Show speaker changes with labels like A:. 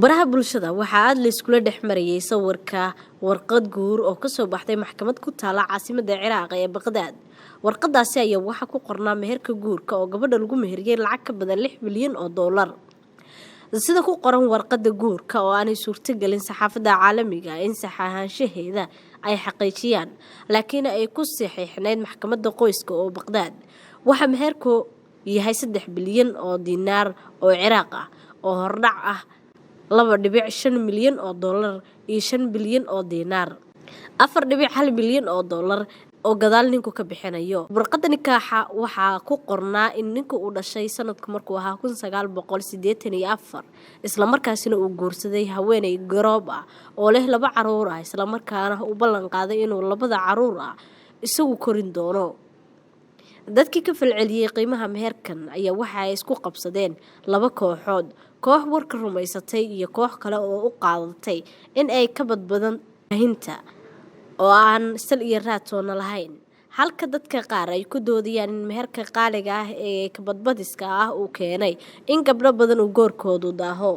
A: baraha bulshada waxaa aad la iskula dhex marayay sawirka warqad guur oo kasoo baxday maxkamad ku taala caasimadda Ciraaq ee Baghdad. Warqadaasi ayaa waxa ku qornaa meherka guurka oo gabadha lagu meheriyay lacag ka badan 6 milyan oo dollar. Sida ku qoran warqada guurka oo aanay suurtagelin saxaafadda caalamiga in saxaanshaheeda ay xaqiijiyaan, laakiin ay ku saxiixnayd maxkamadda qoyska oo Baghdad. Waxa meherku yahay 3 bilyan oo diinaar oo Ciraaq ah oo hordhac ah 2.5 milyan oo dollar iyo 5 bilyan oo diinaar 4.1 milyan oo dollar oo gadaal ninku ka bixinayo. Warqadda nikaaxa waxaa ku qornaa in ninku uu dhashay sanadku markuu ahaa 1984 isla markaasina uu guursaday haweeney garoob ah oo leh 2 caruur ah, isla markaana uu ballan qaaday inuu 2 caruur ah isagu korin doono. Dadkii ka falceliyay qiimaha meherkan ayaa waxa ay isku qabsadeen 2 kooxood, koox warka rumaysatay iyo koox kale oo u qaadatay in ay ka badbadan hinta oo aan sal iyo raatoona lahayn. Halka dadka qaar ay ku doodayaan in meherka qaaliga ah ee ka badbadiska ah uu keenay in gabdho badan uu goorkoodu daaho.